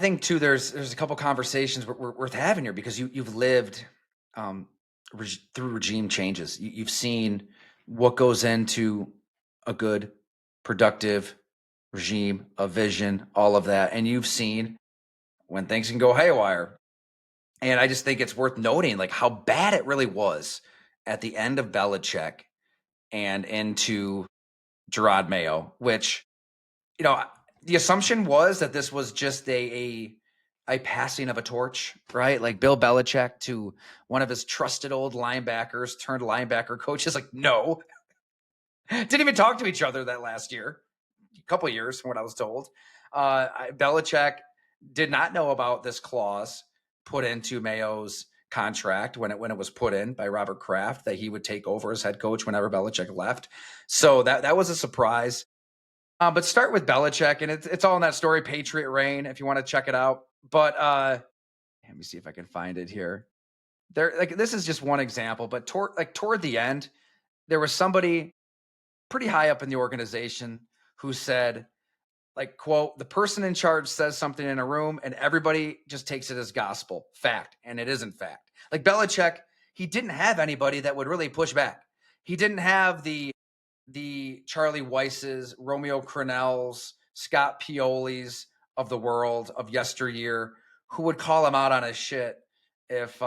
I think too, there's a couple conversations worth having here because you've lived um, through regime changes. You've seen what goes into a good, productive regime, a vision, all of that, and you've seen when things can go haywire. And I just think it's worth noting, like how bad it really was at the end of Belichick and into Gerard Mayo, which you know, the assumption was that this was just a passing of a torch, right? Like Bill Belichick to one of his trusted old linebackers turned linebacker coaches. Like, no, didn't even talk to each other that last year, a couple of years from what I was told. Belichick did not know about this clause put into Mayo's contract when it was put in by Robert Kraft that he would take over as head coach whenever Belichick left. So that was a surprise. But start with Belichick, and it's all in that story, Patriot Reign, if you want to check it out. But let me see if I can find it here. There, like this is just one example, but toward the end, there was somebody pretty high up in the organization who said, like, quote, the person in charge says something in a room and everybody just takes it as gospel, fact, and it isn't fact. Like Belichick, he didn't have anybody that would really push back. He didn't have the Charlie Weisses, Romeo Crennels, Scott Pioli's of the world of yesteryear who would call him out on his shit if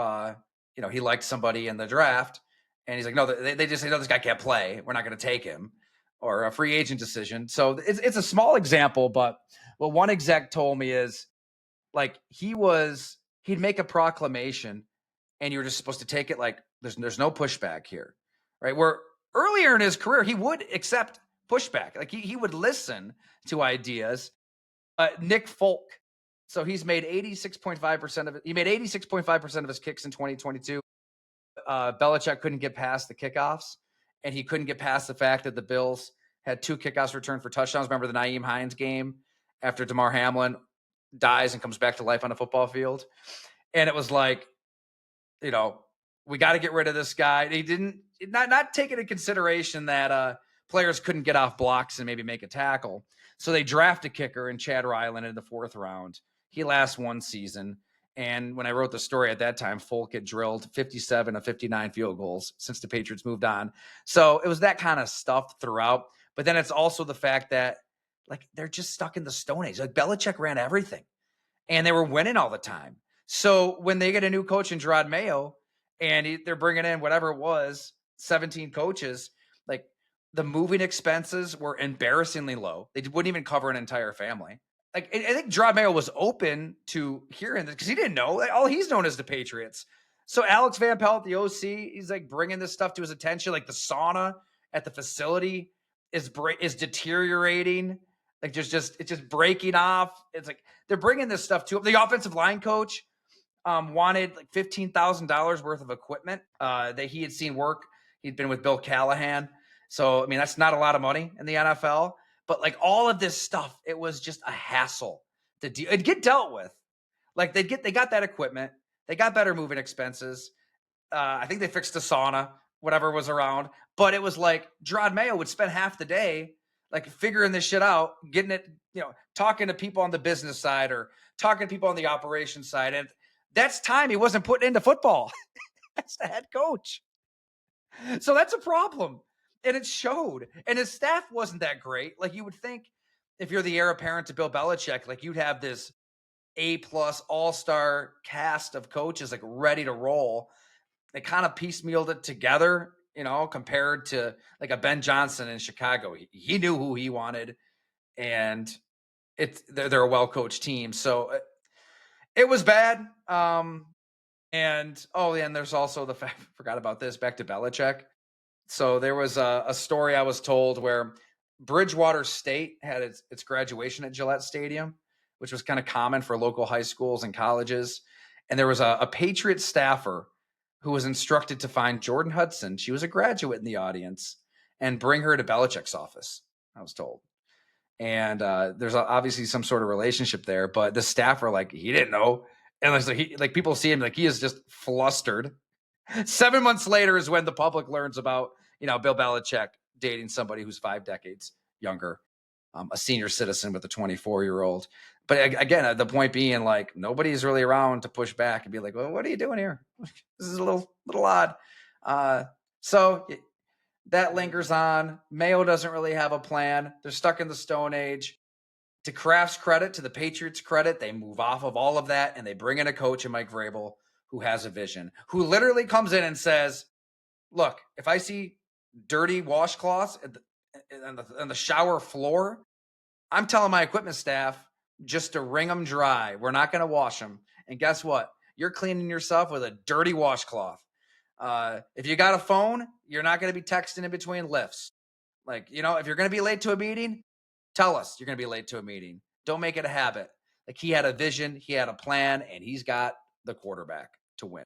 he liked somebody in the draft and he's like, no, they just say, no, this guy can't play. We're not going to take him, or a free agent decision. So it's a small example, but what one exec told me is like he'd make a proclamation and you were just supposed to take it like there's no pushback here, right? Where earlier in his career he would accept pushback, like he would listen to ideas. Nick Folk, so he's made 86.5% of it. He made 86.5% of his kicks in 2022. Belichick couldn't get past the kickoffs, and he couldn't get past the fact that the Bills had two kickoffs returned for touchdowns. Remember the Naeem Hines game after Damar Hamlin dies and comes back to life on a football field, and it was like, you know, we got to get rid of this guy. He didn't not take into consideration that players couldn't get off blocks and maybe make a tackle. So they draft a kicker in Chad Ryland in the fourth round. He lasts one season. And when I wrote the story at that time, Folk had drilled 57 of 59 field goals since the Patriots moved on. So it was that kind of stuff throughout. But then it's also the fact that like they're just stuck in the Stone Age. Like Belichick ran everything and they were winning all the time. So when they get a new coach in Gerard Mayo and they're bringing in whatever it was, 17 coaches, like the moving expenses were embarrassingly low. They wouldn't even cover an entire family. Like I think Gerard Mayo was open to hearing this because he didn't know. Like, all he's known is the Patriots. So Alex Van Pelt, the OC, he's like bringing this stuff to his attention. Like the sauna at the facility is deteriorating. Like it's just breaking off. It's like they're bringing this stuff to him. The offensive line coach wanted like $15,000 worth of equipment that he had seen work. He'd been with Bill Callahan. So, I mean, that's not a lot of money in the NFL. But like all of this stuff, it was just a hassle to it'd get dealt with. Like they got that equipment. They got better moving expenses. I think they fixed the sauna, whatever was around. But it was like Gerard Mayo would spend half the day like figuring this shit out, getting it, talking to people on the business side or talking to people on the operations side. And that's time he wasn't putting into football. That's the head coach. So that's a problem. And it showed. And his staff wasn't that great. Like you would think if you're the heir apparent to Bill Belichick, like you'd have this A+ all-star cast of coaches like ready to roll. They kind of piecemealed it together, compared to like a Ben Johnson in Chicago. He knew who he wanted, and they're a well-coached team. So it was bad. And there's also the fact, forgot about this, back to Belichick. So there was a story I was told where Bridgewater State had its graduation at Gillette Stadium, which was kind of common for local high schools and colleges. And there was a Patriot staffer who was instructed to find Jordan Hudson. She was a graduate in the audience and bring her to Belichick's office, I was told. And there's obviously some sort of relationship there, but the staffer, like, he didn't know. And like people see him like he is just flustered. 7 months later is when the public learns about, Bill Belichick dating somebody who's 5 decades younger, a senior citizen with a 24-year-old. But again, the point being, like, nobody's really around to push back and be like, "Well, what are you doing here? This is a little odd." Uh, so that lingers on. Mayo doesn't really have a plan. They're stuck in the Stone Age. To Kraft's credit, to the Patriots' credit, they move off of all of that and they bring in a coach in Mike Vrabel who has a vision, who literally comes in and says, "Look, if I see dirty washcloths on the shower floor, I'm telling my equipment staff just to wring them dry. We're not going to wash them. And guess what? You're cleaning yourself with a dirty washcloth. If you got a phone, you're not going to be texting in between lifts. Like, if you're going to be late to a meeting, tell us you're going to be late to a meeting. Don't make it a habit." Like, he had a vision, he had a plan, and he's got the quarterback.